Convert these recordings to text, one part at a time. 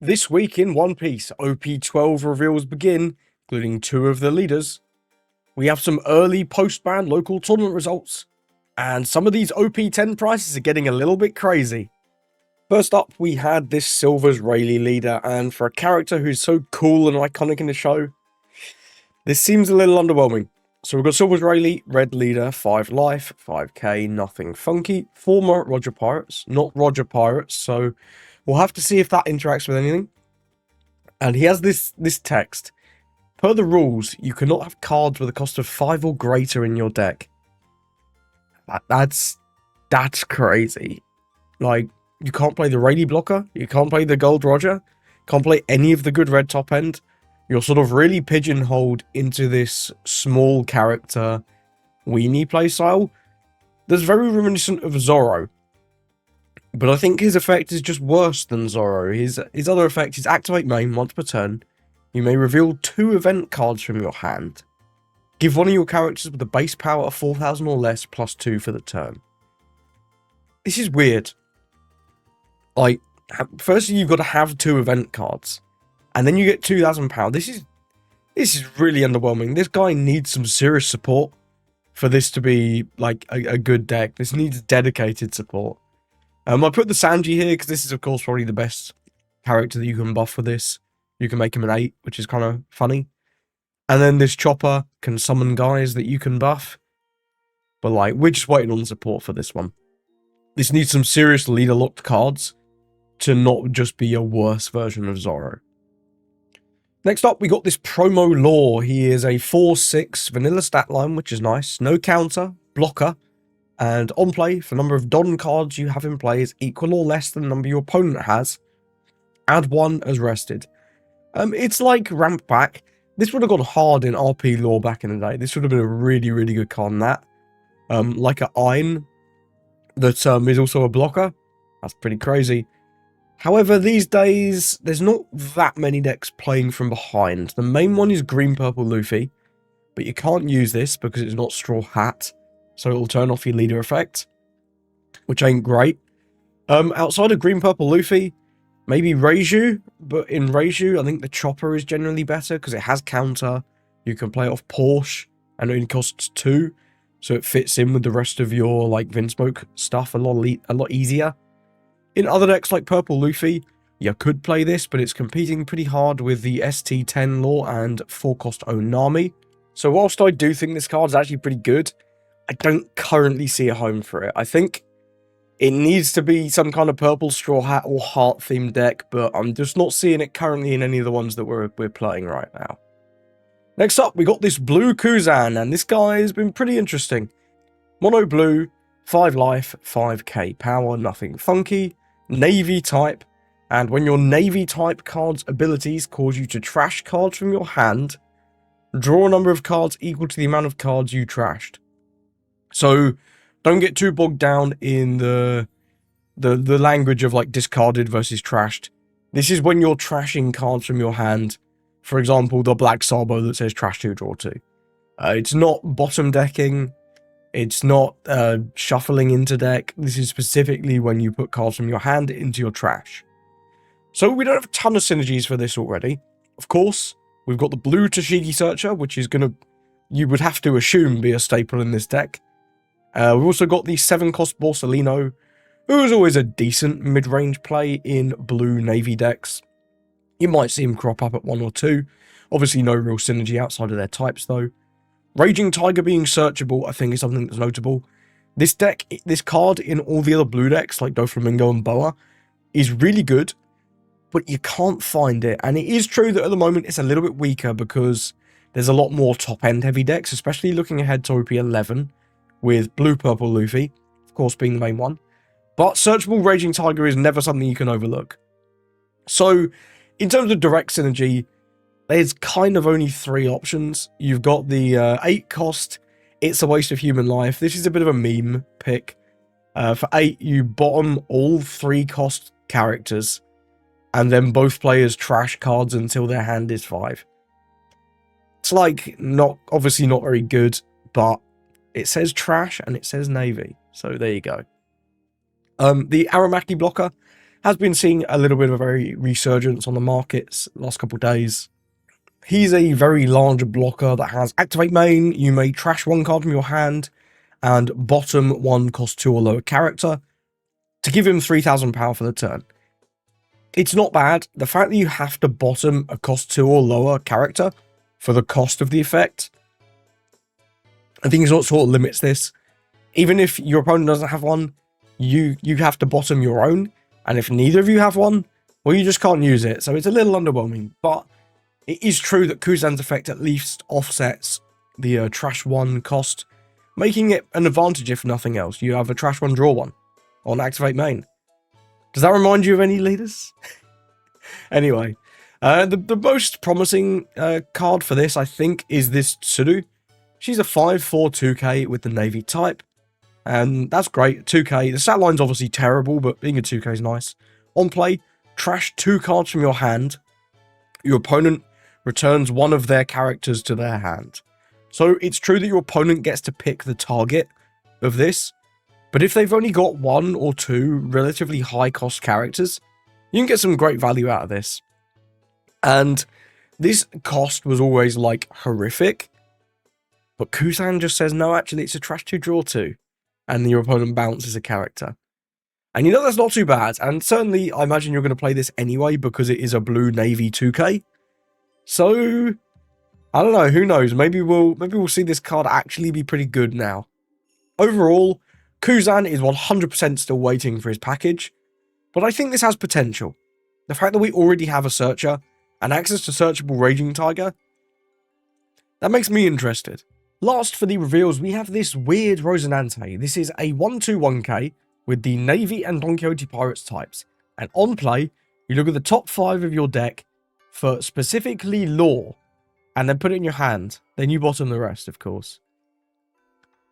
This week in One Piece, OP12 reveals begin, including 2 of the leaders. We have some early post-ban local tournament results, and some of these OP10 prices are getting a little bit crazy. First up, we had this Silver's Rayleigh leader, and for a character who's so cool and iconic in the show, this seems a little underwhelming. So we've got Silver's Rayleigh, Red leader, 5 life, 5k, nothing funky, former Roger Pirates, not Roger Pirates, so we'll have to see if that interacts with anything. And he has this text. Per the rules, you cannot have cards with a cost of 5 or greater in your deck. That's crazy. Like, you can't play the Rayleigh blocker, you can't play the Gold Roger, can't play any of the good red top end. You're sort of really pigeonholed into this small character weenie playstyle that's very reminiscent of Zoro. But I think his effect is just worse than Zoro. His other effect is activate main once per turn. You may reveal 2 event cards from your hand. Give one of your characters with a base power of 4,000 or less +2 for the turn. This is weird. Like, firstly, you've got to have 2 event cards. And then you get 2,000 power. This is really underwhelming. This guy needs some serious support for this to be, like, a good deck. This needs dedicated support. I put the Sanji here because this is, of course, probably the best character that you can buff for this. You can make him an 8, which is kind of funny. And then this Chopper can summon guys that you can buff. But, like, we're just waiting on support for this one. This needs some serious leader-locked cards to not just be a worse version of Zoro. Next up, we got this promo Law. He is a 4/6 vanilla stat line, which is nice. No counter, blocker. And on play, for the number of Don cards you have in play is equal or less than the number your opponent has, add 1 as rested. It's like Ramp Back. This would have gone hard in RP lore back in the day. This would have been a really, really good card in that. Like a Ein that is also a blocker. That's pretty crazy. However, these days, there's not that many decks playing from behind. The main one is Green Purple Luffy, but you can't use this because it's not Straw Hat. So it'll turn off your leader effect, which ain't great. Outside of Green Purple Luffy, maybe Reiju, but in Reiju, I think the Chopper is generally better because it has counter. You can play it off Porsche, and it only costs 2, so it fits in with the rest of your like Vinsmoke stuff a lot easier. In other decks like Purple Luffy, you could play this, but it's competing pretty hard with the ST10 Law and 4-cost Onami. So whilst I do think this card is actually pretty good, I don't currently see a home for it. I think it needs to be some kind of purple Straw Hat or heart themed deck, but I'm just not seeing it currently in any of the ones that we're playing right now. Next up, we got this blue Kuzan, and this guy has been pretty interesting. Mono blue, 5 life, 5k power, nothing funky, navy type, and when your navy type card's abilities cause you to trash cards from your hand, draw a number of cards equal to the amount of cards you trashed. So don't get too bogged down in the language of like discarded versus trashed. This is when you're trashing cards from your hand. For example, the Black Sabo that says trash 2, draw 2. It's not bottom decking. It's not shuffling into deck. This is specifically when you put cards from your hand into your trash. So we don't have a ton of synergies for this already. Of course, we've got the blue Tashigi Searcher, which is going to, you would have to assume, be a staple in this deck. We've also got the 7-cost Borsalino, who is always a decent mid-range play in blue navy decks. You might see him crop up at 1 or 2. Obviously no real synergy outside of their types though. Raging Tiger being searchable, I think, is something that's notable. This card in all the other blue decks, like Doflamingo and Boa, is really good, but you can't find it. And it is true that at the moment it's a little bit weaker because there's a lot more top-end heavy decks, especially looking ahead to OP11, with blue purple Luffy, of course being the main one. But searchable Raging Tiger is never something you can overlook. So, in terms of direct synergy, there's kind of only 3 options. You've got the 8-cost, It's a Waste of Human Life. This is a bit of a meme pick. For 8, you bottom all 3-cost characters, and then both players trash cards until their hand is 5. It's like, obviously not very good, but it says trash and it says navy. So there you go. The Aramaki blocker. has been seeing a little bit of a resurgence on the markets last couple of days. He's a very large blocker that has activate main. You may trash one card from your hand, and bottom one cost 2 or lower character to give him 3,000 power for the turn. It's not bad. The fact that you have to bottom a cost 2 or lower character for the cost of the effect, I think is what sort of limits this. Even if your opponent doesn't have one, you have to bottom your own, and if neither of you have one, well, you just can't use it. So it's a little underwhelming, but it is true that Kuzan's effect at least offsets the trash 1 cost, making it an advantage if nothing else. You have a trash 1, draw 1 on activate main. Does that remind you of any leaders? Anyway, the most promising card for this, I think, is this Tsuru. She's a 5/4 2k with the Navy type, and that's great. 2k. The stat line's obviously terrible, but being a 2k is nice. On play, trash 2 cards from your hand. Your opponent returns one of their characters to their hand. So it's true that your opponent gets to pick the target of this, but if they've only got 1 or 2 relatively high cost characters, you can get some great value out of this. And this cost was always like horrific, but Kuzan just says, no, actually it's a trash 2, draw 2, and your opponent bounces a character. And you know that's not too bad, and certainly I imagine you're going to play this anyway because it is a blue navy 2k. So I don't know, who knows, maybe we'll see this card actually be pretty good now. Overall, Kuzan is 100% still waiting for his package, but I think this has potential. The fact that we already have a searcher and access to searchable Raging Tiger, that makes me interested. Last for the reveals, we have this weird Rosinante. This is a 1/2/1k with the Navy and Don Quixote Pirates types, and on play, you look at the top 5 of your deck for specifically lore, and then put it in your hand, then you bottom the rest, of course.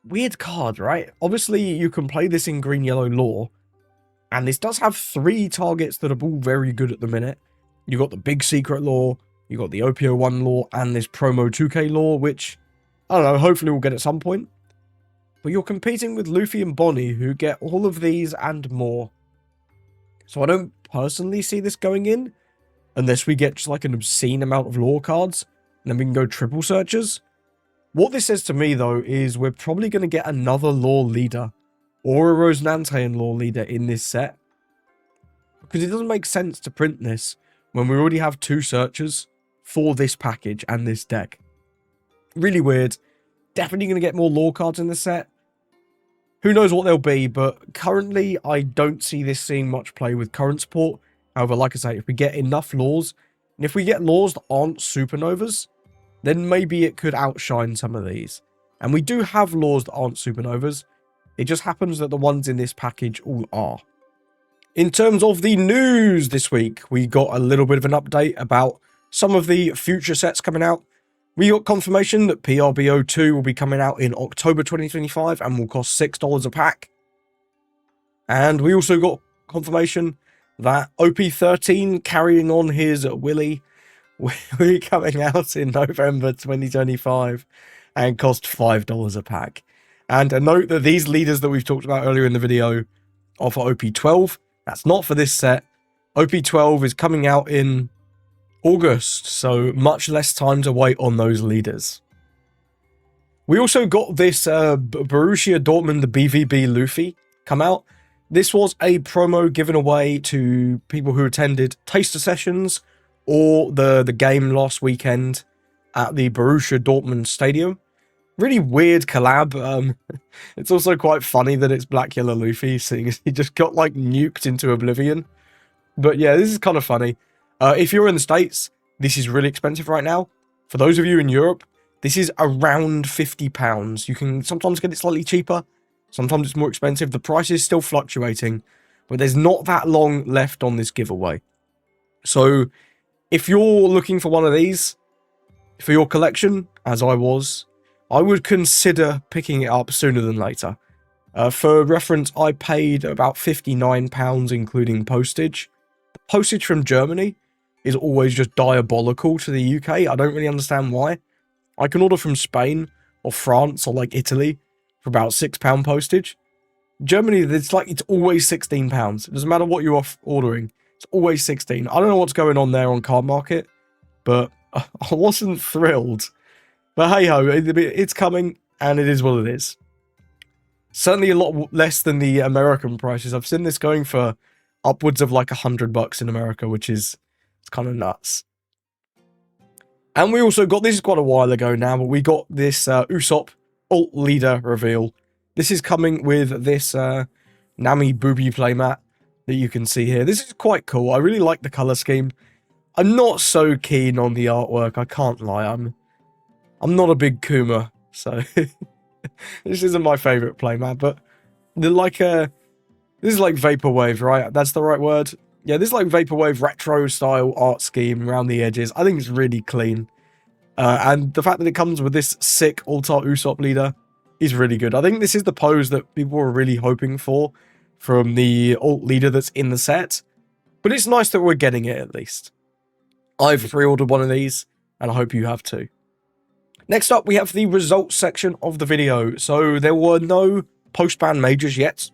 Weird card, right? Obviously, you can play this in green-yellow lore, and this does have 3 targets that are all very good at the minute. You got the big secret lore, you got the OP01 lore, and this promo 2k lore, which, I don't know, hopefully we'll get at some point. But you're competing with Luffy and Bonnie, who get all of these and more. So I don't personally see this going in, unless we get just like an obscene amount of lore cards, and then we can go triple searchers. What this says to me, though, is we're probably going to get another lore leader, or a Rosinante lore leader in this set. Because it doesn't make sense to print this when we already have 2 searchers for this package and this deck. Really weird. Definitely going to get more lore cards in the set. Who knows what they'll be, but currently I don't see this seeing much play with current support. However, like I say, if we get enough lores, and if we get lores that aren't supernovas, then maybe it could outshine some of these. And we do have lores that aren't supernovas. It just happens that the ones in this package all are. In terms of the news this week, we got a little bit of an update about some of the future sets coming out. We got confirmation that PRBO2 will be coming out in October 2025 and will cost $6 a pack. And we also got confirmation that OP13, carrying on his Willy, will be coming out in November 2025 and cost $5 a pack. And a note that these leaders that we've talked about earlier in the video are for OP12. That's not for this set. OP12 is coming out in August, so much less time to wait on those leaders. We also got this Borussia Dortmund, the BVB Luffy, come out. This was a promo given away to people who attended taster sessions or the game last weekend at the Borussia Dortmund Stadium. Really weird collab. It's also quite funny that it's Black Yellow Luffy, seeing as he just got like nuked into oblivion. But yeah, this is kind of funny. If you're in the States, this is really expensive right now. For those of you in Europe, this is around £50. You can sometimes get it slightly cheaper. Sometimes it's more expensive. The price is still fluctuating, but there's not that long left on this giveaway. So if you're looking for one of these for your collection, as I was, I would consider picking it up sooner than later. For reference, I paid about £59 including postage. The postage from Germany is always just diabolical to the UK. I don't really understand why. I can order from Spain or France or like Italy for about £6 postage. Germany, it's always £16. It doesn't matter what you're ordering. It's always 16. I don't know what's going on there on Card Market, but I wasn't thrilled. But hey ho, it's coming, and it is what it is. Certainly a lot less than the American prices. I've seen this going for upwards of like $100 in America, which is it's kind of nuts. And we also got, this is quite a while ago now, but we got this Usopp alt leader reveal. This is coming with this Nami Booby playmat that you can see here. This is quite cool. I really like the color scheme. I'm not so keen on the artwork, I can't lie. I'm not a big Kuma, so this isn't my favorite playmat, but they're like this is like vaporwave, right? That's the right word. Yeah, this is like vaporwave retro style art scheme around the edges. I think it's really clean. And the fact that it comes with this sick alt-art Usopp leader is really good. I think this is the pose that people were really hoping for from the alt leader that's in the set. But it's nice that we're getting it at least. I've pre-ordered one of these, and I hope you have too. Next up, we have the results section of the video. So there were no post-ban majors yet.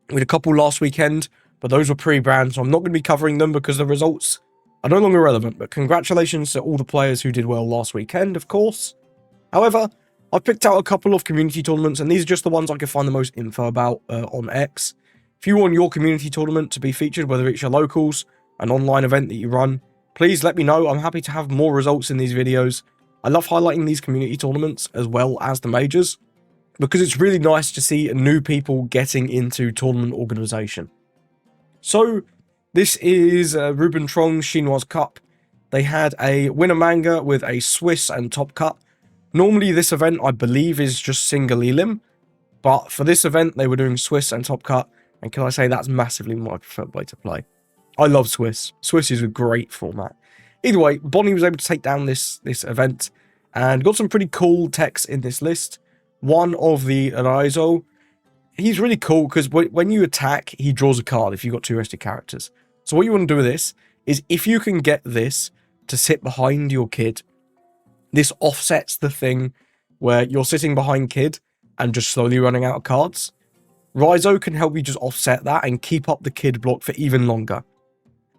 We had a couple last weekend, but those were pre-banned, so I'm not going to be covering them because the results are no longer relevant. But congratulations to all the players who did well last weekend, of course. However, I've picked out a couple of community tournaments, and these are just the ones I could find the most info about on X. If you want your community tournament to be featured, whether it's your locals, an online event that you run, please let me know. I'm happy to have more results in these videos. I love highlighting these community tournaments as well as the majors, because it's really nice to see new people getting into tournament organization. So, this is Ruben Trong's Chinoise Cup. They had a winner manga with a Swiss and top cut. Normally this event, I believe, is just single elim, but for this event, they were doing Swiss and top cut, and can I say that's massively my preferred way to play. I love Swiss. Swiss is a great format. Either way, Bonnie was able to take down this event, and got some pretty cool text in this list. One of the Raizo, he's really cool because when you attack, he draws a card if you've got 2 rested characters. So what you want to do with this is if you can get this to sit behind your kid, this offsets the thing where you're sitting behind kid and just slowly running out of cards. Raizo can help you just offset that and keep up the kid block for even longer.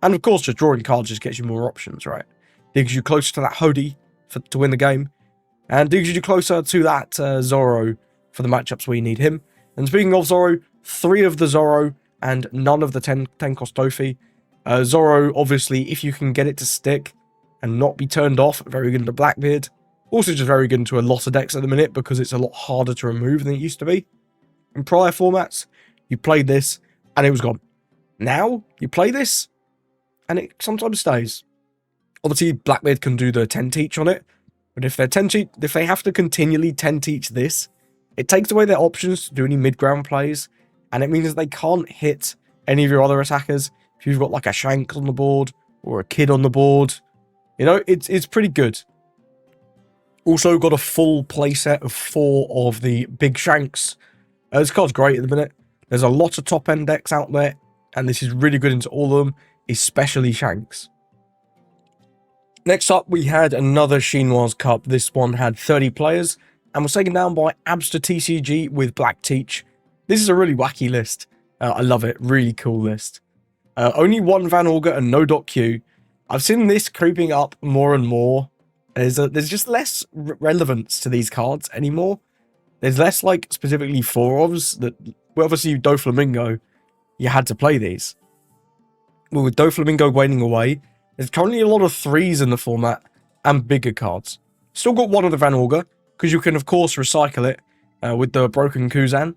And of course, just drawing cards just gets you more options, right? Digs you closer to that Hody to win the game, and digs you closer to that Zoro for the matchups where you need him. And speaking of Zoro, 3 of the Zoro and none of the 10 cost Dofi. Zoro, obviously, if you can get it to stick and not be turned off, very good into Blackbeard. Also just very good into a lot of decks at the minute because it's a lot harder to remove than it used to be. In prior formats, you played this and it was gone. Now, you play this and it sometimes stays. Obviously, Blackbeard can do the 10 teach on it, but if they have to continually 10 teach this, it takes away their options to do any mid-ground plays, and it means they can't hit any of your other attackers. If you've got like a Shanks on the board or a Kid on the board, you know, it's pretty good. Also got a full playset of 4 of the big Shanks. This card's great at the minute. There's a lot of top-end decks out there, and this is really good into all of them, especially Shanks. Next up, we had another Chinoise Cup. This one had 30 players and was taken down by Abster TCG with Black Teach. This is a really wacky list. I love it. Really cool list. Only 1 Van Auger and no Dot Q. I've seen this creeping up more and more. There's just less relevance to these cards anymore. There's less, like, specifically 4-ofs that, well, obviously, Doflamingo, you had to play these. Well, with Doflamingo waning away, there's currently a lot of 3s in the format and bigger cards. Still got 1 of the Van Auger, because you can, of course, recycle it with the broken Kuzan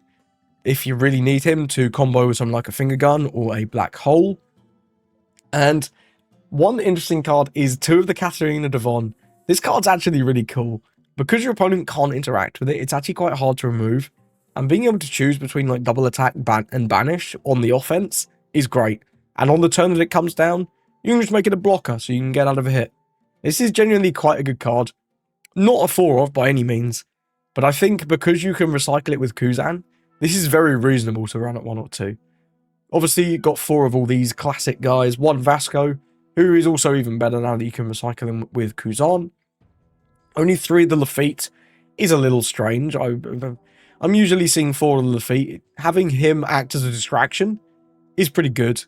if you really need him to combo with something like a finger gun or a black hole. And one interesting card is 2 of the Katarina Devon. This card's actually really cool. Because your opponent can't interact with it, it's actually quite hard to remove. And being able to choose between like double attack and banish on the offense is great. And on the turn that it comes down, you can just make it a blocker so you can get out of a hit. This is genuinely quite a good card. Not a 4-of by any means, but I think because you can recycle it with Kuzan, this is very reasonable to run at 1 or 2. Obviously, you've got 4 of all these classic guys. 1 Vasco, who is also even better now that you can recycle him with Kuzan. Only 3 of the Lafitte is a little strange. I'm I'm usually seeing 4 on the feet. Having him act as a distraction is pretty good.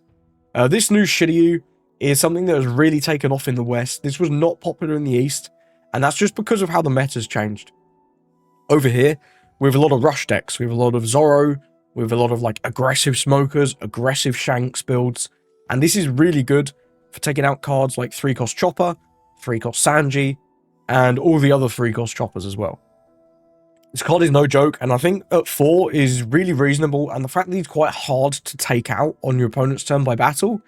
This new Shiryu is something that has really taken off in the West. This was not popular in the East, and that's just because of how the meta's changed. Over here, we have a lot of rush decks. We have a lot of Zoro. We have a lot of like aggressive smokers, aggressive Shanks builds, and this is really good for taking out cards like 3-cost Chopper, 3-cost Sanji, and all the other 3-cost Choppers as well. This card is no joke, and I think at 4 is really reasonable, and the fact that he's quite hard to take out on your opponent's turn by battle,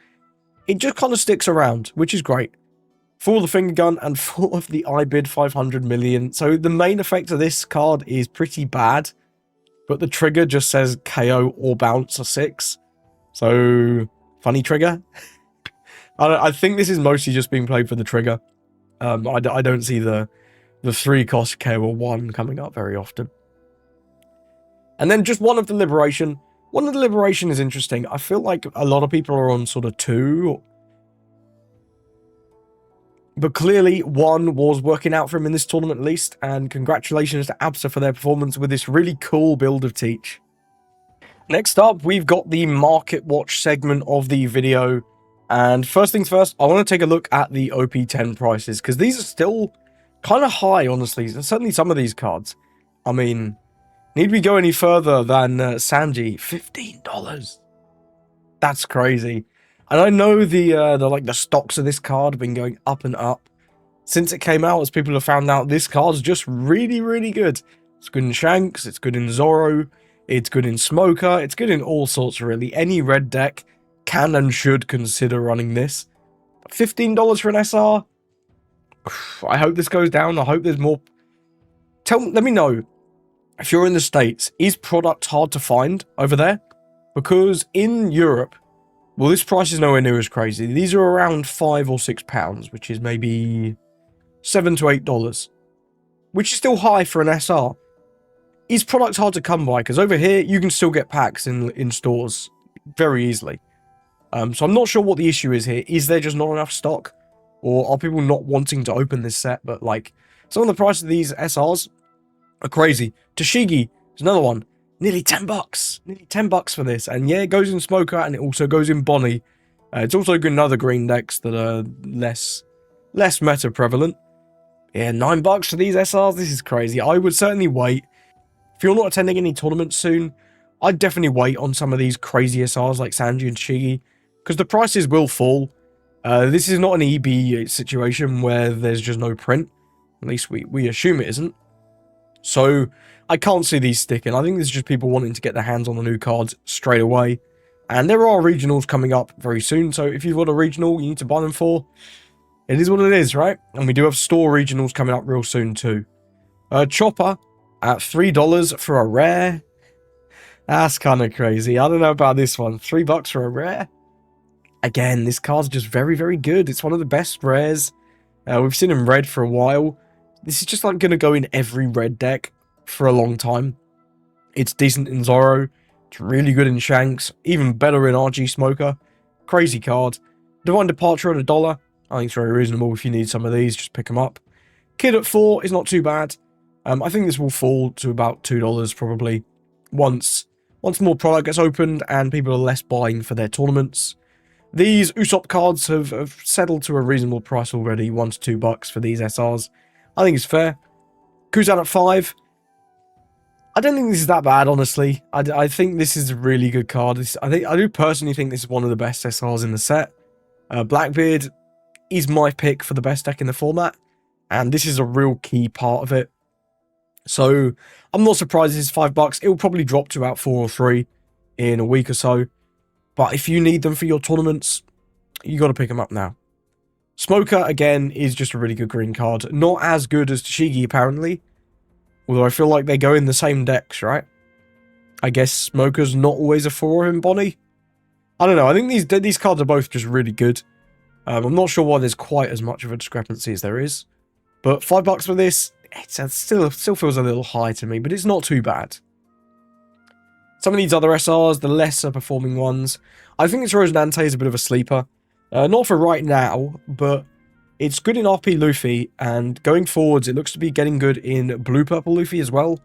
it just kind of sticks around, which is great. 4 of the Finger Gun and 4 of the I bid 500 million. So the main effect of this card is pretty bad, but the trigger just says KO or bounce or 6. So, funny trigger. I think this is mostly just being played for the trigger. I don't see the 3-cost KO or 1 coming up very often. And then just one of the Liberation. One of the Liberation is interesting. I feel like a lot of people are on sort of 2. But clearly, 1 was working out for him in this tournament at least. And congratulations to Absa for their performance with this really cool build of Teach. Next up, we've got the Market Watch segment of the video. And first things first, I want to take a look at the OP10 prices. Because these are still kind of high, honestly. Certainly some of these cards. I mean, need we go any further than Sanji? $15. That's crazy. And I know the stocks of this card have been going up and up since it came out, as people have found out this card's just really, really good. It's good in Shanks, it's good in Zoro, it's good in Smoker, it's good in all sorts, really. Any red deck can and should consider running this. $15 for an SR? I hope this goes down. I hope there's more. Let me know, if you're in the States, is product hard to find over there? Because in Europe, well, this price is nowhere near as crazy. These are around £5 or £6, which is maybe $7 to $8, which is still high for an SR. Is product hard to come by? Because over here, you can still get packs in stores very easily. So I'm not sure what the issue is here. Is there just not enough stock? Or are people not wanting to open this set? But like, some of the prices of these SRs are crazy. Toshigi is another one. Nearly $10. Nearly $10 for this. And yeah, it goes in Smoker and it also goes in Bonnie. It's also good in other green decks that are less meta prevalent. Yeah, $9 for these SRs. This is crazy. I would certainly wait. If you're not attending any tournaments soon, I'd definitely wait on some of these crazy SRs like Sanji and Shigi, because the prices will fall. This is not an EB situation where there's just no print. At least we assume it isn't. So I can't see these sticking. I think this is just people wanting to get their hands on the new cards straight away. And there are regionals coming up very soon. So if you've got a regional you need to buy them for, it is what it is, right? And we do have store regionals coming up real soon too. Chopper at $3 for a rare. That's kind of crazy. I don't know about this one. $3 for a rare. Again, this card's just very, very good. It's one of the best rares. We've seen him red for a while. This is just like going to go in every red deck for a long time. It's decent in Zoro. It's really good in Shanks. Even better in RG Smoker. Crazy card. Divine Departure at $1. I think it's very reasonable. If you need some of these, just pick them up. Kid at 4 is not too bad. I think this will fall to about $2 probably once more product gets opened and people are less buying for their tournaments. These Usopp cards have settled to a reasonable price already, $1 to $2 for these SRs. I think it's fair. Kuzan at 5. I don't think this is that bad, honestly. I think this is a really good card. I do personally think this is one of the best SRs in the set. Blackbeard is my pick for the best deck in the format, and this is a real key part of it. So I'm not surprised this is $5. It will probably drop to about 4 or 3 in a week or so. But if you need them for your tournaments, you got to pick them up now. Smoker, again, is just a really good green card. Not as good as Toshigi, apparently. Although I feel like they go in the same decks, right? I guess Smoker's not always a 4 in Bonnie. I don't know. I think these cards are both just really good. I'm not sure why there's quite as much of a discrepancy as there is. But $5 for this, it still feels a little high to me, but it's not too bad. Some of these other SRs, the lesser performing ones, I think this Rosinante is a bit of a sleeper. Not for right now, but it's good in RP Luffy, and going forwards, it looks to be getting good in Blue Purple Luffy as well.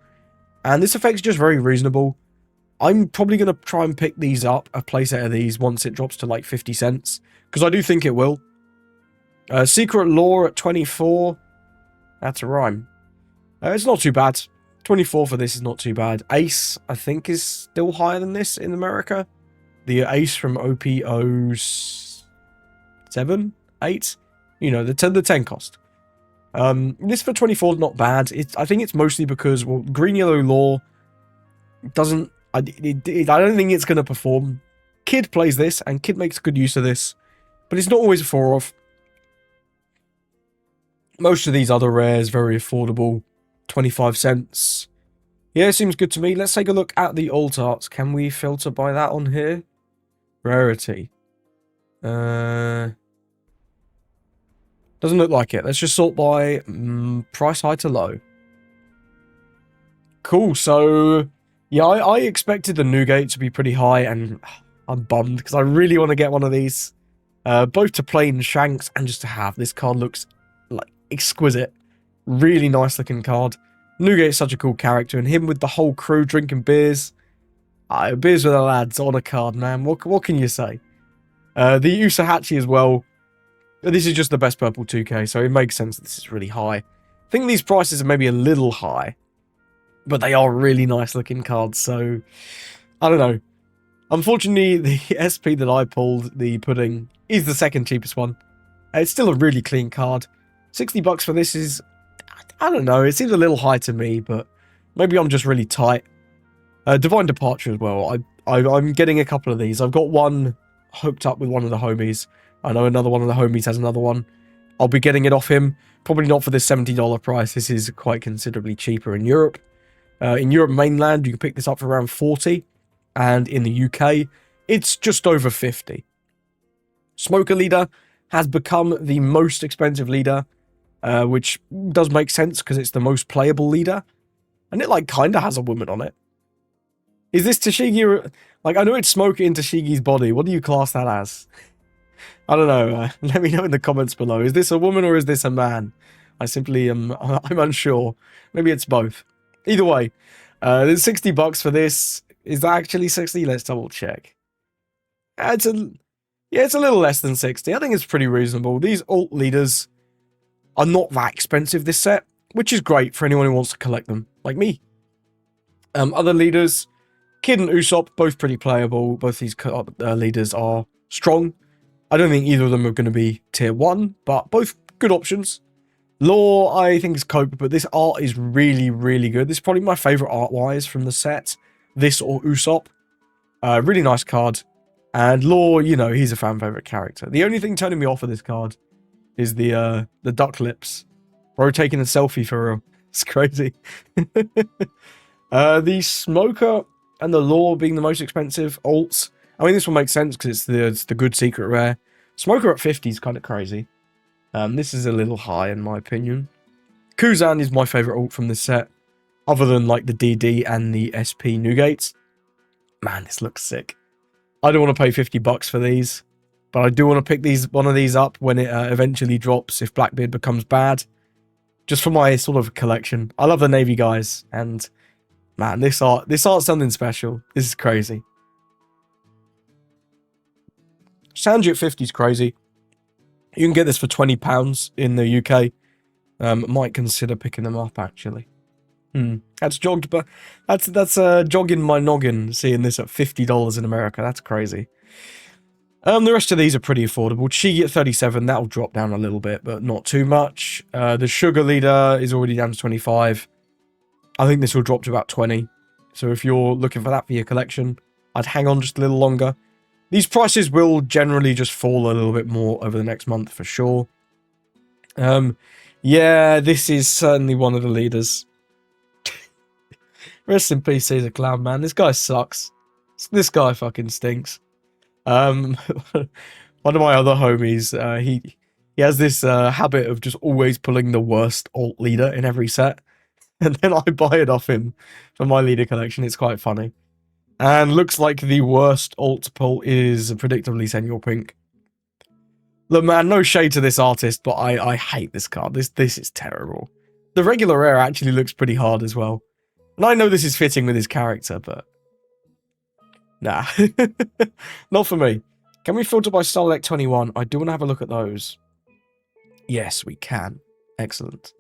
And this effect's just very reasonable. I'm probably going to try and pick these up, a playset of these, once it drops to like 50 cents. Because I do think it will. Secret Lore at 24. That's a rhyme. It's not too bad. 24 for this is not too bad. Ace, I think, is still higher than this in America. The Ace from OP07? 8? You know, the 10 cost. This for 24 is not bad. I think it's mostly because, well, Green Yellow Lore doesn't... I don't think it's going to perform. Kid plays this, and Kid makes good use of this. But it's not always a 4-off. Most of these other rares, very affordable. 25 cents. Yeah, seems good to me. Let's take a look at the alt arts. Can we filter by that on here? Rarity. Doesn't look like it. Let's just sort by price high to low. Cool, so... Yeah, I expected the Newgate to be pretty high, and I'm bummed, because I really want to get one of these. Both to play in Shanks, and just to have. This card looks, like, exquisite. Really nice looking card. Newgate's such a cool character, and him with the whole crew drinking beers. Beers with the lads on a card, man. What can you say? The Usahachi as well. This is just the best purple 2K, so it makes sense this is really high. I think these prices are maybe a little high, but they are really nice looking cards, so I don't know. Unfortunately, the SP that I pulled, the Pudding, is the second cheapest one. It's still a really clean card. 60 bucks for this is, I don't know, it seems a little high to me, but maybe I'm just really tight. Divine Departure as well. I'm getting a couple of these. I've got one hooked up with one of the homies. I know another one of the homies has another one. I'll be getting it off him. Probably not for this $70 price. This is quite considerably cheaper in Europe. In Europe mainland, you can pick this up for around 40. And in the UK, it's just over 50. Smoker Leader has become the most expensive leader. Which does make sense because it's the most playable leader. And it, like, kind of has a woman on it. Is this Tashigi... Like, I know it's Smoker in Tashigi's body. What do you class that as? I don't know. Let me know in the comments below. Is this a woman or is this a man? I simply am... I'm unsure. Maybe it's both. Either way. There's 60 bucks for this. Is that actually 60? Let's double check. It's a little less than 60. I think it's pretty reasonable. These alt leaders are not that expensive this set, which is great for anyone who wants to collect them, like me. Other leaders, Kid and Usopp, both pretty playable. Both these leaders are strong. I don't think either of them are going to be tier 1, but both good options. Law, I think, is cope, but this art is really, really good. This is probably my favourite art-wise from the set. This or Usopp. Really nice card. And Law, you know, he's a fan favourite character. The only thing turning me off of this card is the duck lips. Bro taking a selfie for real. It's crazy. The Smoker and the Law being the most expensive alts. I mean, this will make sense because it's the good secret rare. Smoker at 50 is kind of crazy. This is a little high in my opinion. Kuzan is my favourite alt from this set. Other than like the DD and the SP Newgates. Man, this looks sick. I don't want to pay 50 bucks for these. But I do want to pick one of these up when it eventually drops if Blackbeard becomes bad. Just for my sort of collection. I love the Navy guys. And man, this art's something special. This is crazy. Sanji at 50 is crazy. You can get this for £20 in the UK. Might consider picking them up actually. That's jogged, but that's jogging my noggin seeing this at $50 in America. That's crazy. The rest of these are pretty affordable. Chigi at 37, that'll drop down a little bit, but not too much. The Sugar Leader is already down to 25. I think this will drop to about 20. So if you're looking for that for your collection, I'd hang on just a little longer. These prices will generally just fall a little bit more over the next month for sure. Yeah, this is certainly one of the leaders. Rest in peace, Caesar Clown, man. This guy sucks. This guy fucking stinks. One of my other homies, he has this habit of just always pulling the worst alt leader in every set. And then I buy it off him for my leader collection. It's quite funny. And looks like the worst alt to pull is predictably Senor Pink. Look, man, no shade to this artist, but I hate this card. This is terrible. The regular rare actually looks pretty hard as well. And I know this is fitting with his character, but nah. Not for me. Can we filter by Star Deck 21? I do want to have a look at those. Yes, we can. Excellent.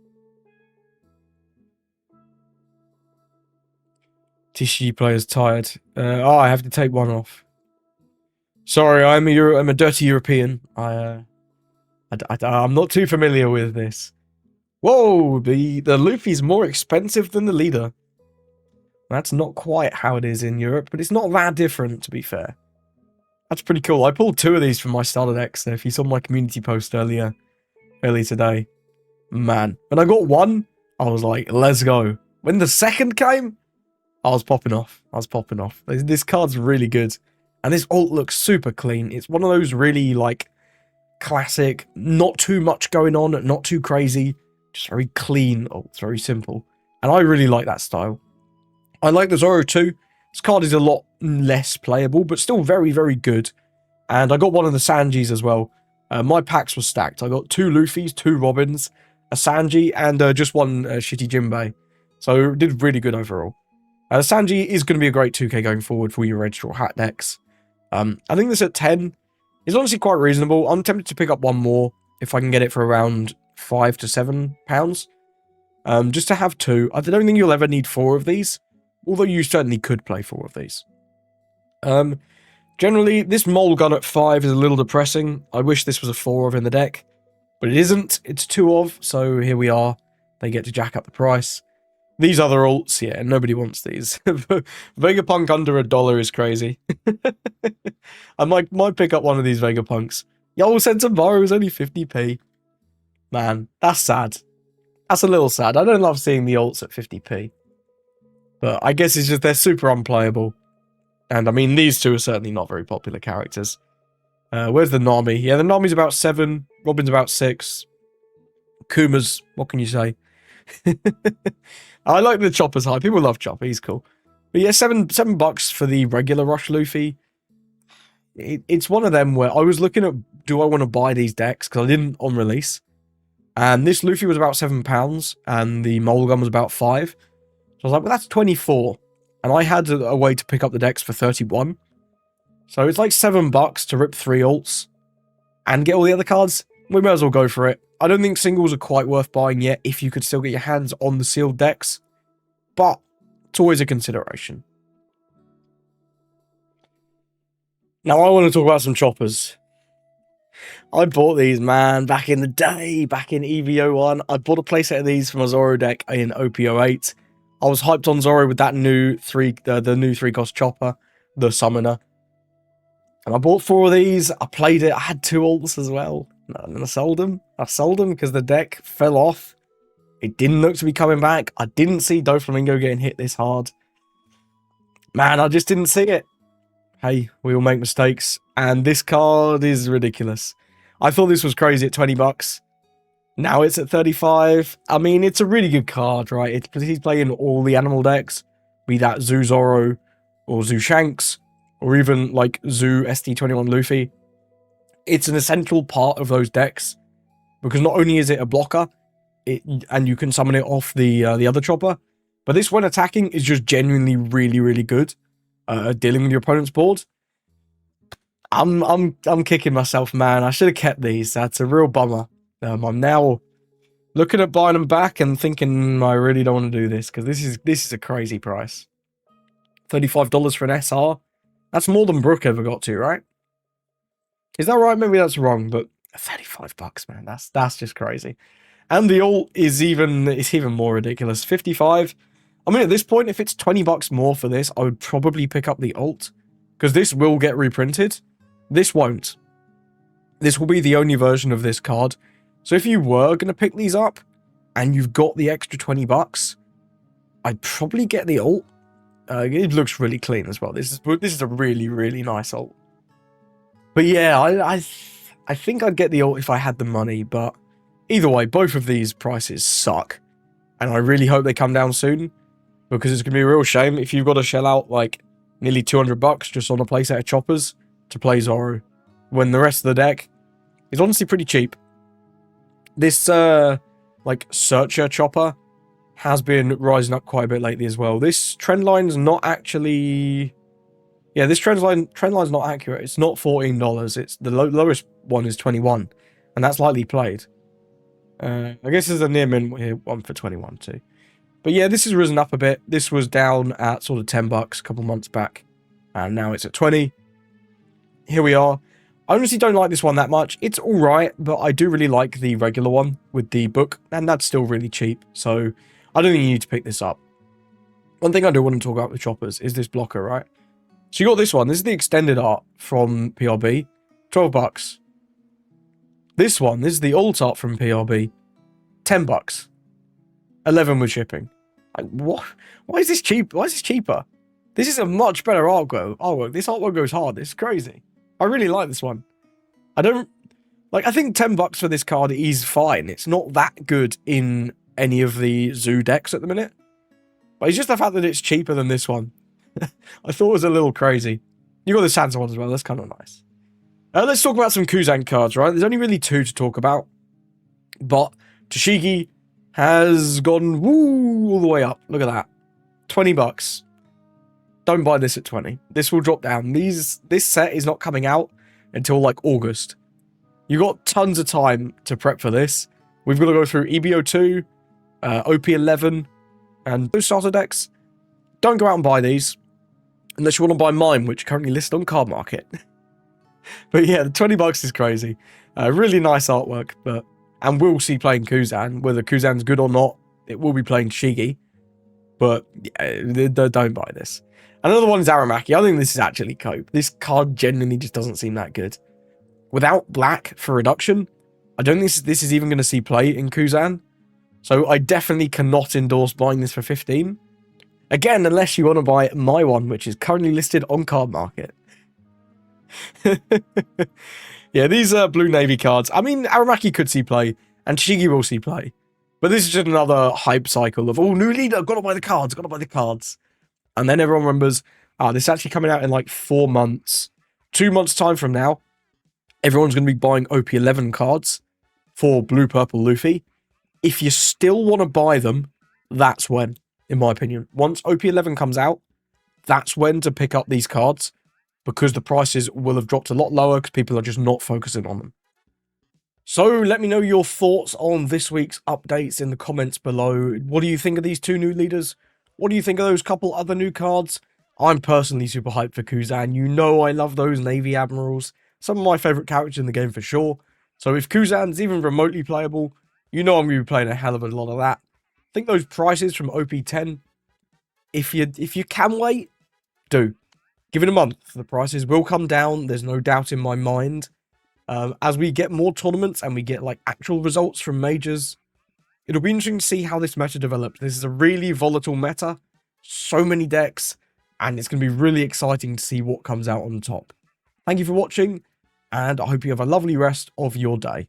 TCG player's tired. I have to take one off. Sorry, I'm a dirty European. I'm not too familiar with this. Whoa, the Luffy's more expensive than the leader. That's not quite how it is in Europe, but it's not that different, to be fair. That's pretty cool. I pulled 2 of these from my starter decks. If you saw my community post earlier today, man, when I got 1, I was like, let's go. When the 2nd came, I was popping off. This card's really good. And this ult looks super clean. It's one of those really, like, classic, not too much going on, not too crazy, just very clean ults, very simple. And I really like that style. I like the Zoro too. This card is a lot less playable, but still very, very good. And I got one of the Sanjis as well. My packs were stacked. I got 2 Luffys, 2 Robins, a Sanji, and just 1 shitty Jinbei. So did really good overall. Sanji is going to be a great 2k going forward for your Red Straw Hat decks. I think this at 10 is honestly quite reasonable. I'm tempted to pick up 1 more if I can get it for around £5 to £7. Just to have 2. I don't think you'll ever need 4 of these, although you certainly could play 4 of these. Generally, this mole gun at 5 is a little depressing. I wish this was a 4 of in the deck, but it isn't. It's 2 of, so here we are. They get to jack up the price. These other ults, yeah, nobody wants these. Vegapunk under $1 is crazy. I might pick up one of these Vegapunks. Yo, Sentomaru is only 50p. Man, that's sad. That's a little sad. I don't love seeing the ults at 50p. But I guess it's just they're super unplayable. And I mean, these 2 are certainly not very popular characters. Where's the Nami? Yeah, the Nami's about 7. Robin's about 6. Kuma's, what can you say? I like the Chopper's high. People love Chopper. He's cool. But yeah, $7 for the regular Rush Luffy. It's one of them where I was looking at, do I want to buy these decks? Because I didn't on release. And this Luffy was about £7, and the Mole Gun was about 5. So I was like, well, that's 24. And I had a way to pick up the decks for 31. So it's like $7 to rip 3 ults and get all the other cards. We may as well go for it. I don't think singles are quite worth buying yet if you could still get your hands on the sealed decks. But it's always a consideration. Now I want to talk about some choppers. I bought these, man, back in the day, back in EVO1. I bought a playset of these for my Zoro deck in OP08. I was hyped on Zoro with that new the new 3-cost chopper, the Summoner. And I bought 4 of these. I played it. I had 2 ults as well. And then I sold them. Because the deck fell off. It didn't look to be coming back. I didn't see Doflamingo getting hit this hard. Man, I just didn't see it. Hey, we all make mistakes. And this card is ridiculous. I thought this was crazy at $20. Now it's at 35. I mean, it's a really good card, right? He's playing all the animal decks. Be that Zoo Zoro or Zoo Shanks. Or even like Zoo SD21 Luffy. It's an essential part of those decks. Because not only is it a blocker, and you can summon it off the other chopper, but this, when attacking, is just genuinely really, really good at dealing with your opponent's board. I'm kicking myself, man. I should have kept these. That's a real bummer. I'm now looking at buying them back and thinking I really don't want to do this because this is a crazy price. $35 for an SR. That's more than Brook ever got to, right? Is that right? Maybe that's wrong, but $35, man. That's just crazy. And the ult is even more ridiculous. 55. I mean, at this point, if it's $20 more for this, I would probably pick up the ult because this will get reprinted. This won't. This will be the only version of this card. So if you were going to pick these up and you've got the extra $20, I'd probably get the ult. It looks really clean as well. This is a really, really nice ult. But yeah, I think I'd get the ult if I had the money, but either way, both of these prices suck. And I really hope they come down soon, because it's going to be a real shame if you've got to shell out like nearly $200 just on a playset of choppers to play Zoro, when the rest of the deck is honestly pretty cheap. This, like, Searcher chopper has been rising up quite a bit lately as well. This trend line's not actually... Yeah, this trend line's not accurate. It's not $14. It's the lowest one is 21, and that's lightly played. I guess there's a near min here, one for 21 too. But yeah, this has risen up a bit. This was down at sort of $10 a couple months back, and now it's at 20. Here we are. I honestly don't like this one that much. It's alright, but I do really like the regular one with the book, and that's still really cheap, so I don't think you need to pick this up. One thing I do want to talk about with choppers is this blocker, right? So you got this one. This is the extended art from PRB, $12. This one, this is the alt art from PRB, $10. 11 with shipping. Like, what? Why is this cheap? Why is this cheaper? This is a much better artwork. This artwork goes hard. This is crazy. I really like this one. I think $10 for this card is fine. It's not that good in any of the zoo decks at the minute. But it's just the fact that it's cheaper than this one. I thought it was a little crazy. You got the Santa one as well. That's kind of nice. Let's talk about some Kuzan cards, right? There's only really two to talk about. But Toshigi has gone all the way up. Look at that. $20. Don't buy this at 20. This will drop down. This set is not coming out until like August. You got tons of time to prep for this. We've got to go through EBO2, OP11, and those starter decks. Don't go out and buy these unless you want to buy mine, which currently listed on Card Market. But yeah, the $20 is crazy. Really nice artwork, and we'll see playing Kuzan. Whether Kuzan's good or not, it will be playing Shigi. But yeah, don't buy this. Another one is Aramaki. I think this is actually cope. This card genuinely just doesn't seem that good. Without black for reduction, I don't think this is even going to see play in Kuzan. So I definitely cannot endorse buying this for 15. Again, unless you want to buy my one, which is currently listed on Card Market. Yeah, these are Blue Navy cards. I mean, Aramaki could see play, and Shigi will see play. But this is just another hype cycle of, oh, new leader, gotta buy the cards, gotta buy the cards. And then everyone remembers, this is actually coming out in like 4 months. 2 months' time from now, everyone's going to be buying OP11 cards for Blue Purple Luffy. If you still want to buy them, that's when, in my opinion. Once OP11 comes out, that's when to pick up these cards, because the prices will have dropped a lot lower because people are just not focusing on them. So let me know your thoughts on this week's updates in the comments below. What do you think of these 2 new leaders? What do you think of those couple other new cards? I'm personally super hyped for Kuzan. You know I love those Navy Admirals. Some of my favourite characters in the game for sure. So if Kuzan's even remotely playable, you know I'm going to be playing a hell of a lot of that. I think those prices from OP10, if you can wait, do. Give it a month. The prices will come down. There's no doubt in my mind. As we get more tournaments and we get like actual results from majors, it'll be interesting to see how this meta develops. This is a really volatile meta. So many decks. And it's going to be really exciting to see what comes out on top. Thank you for watching. And I hope you have a lovely rest of your day.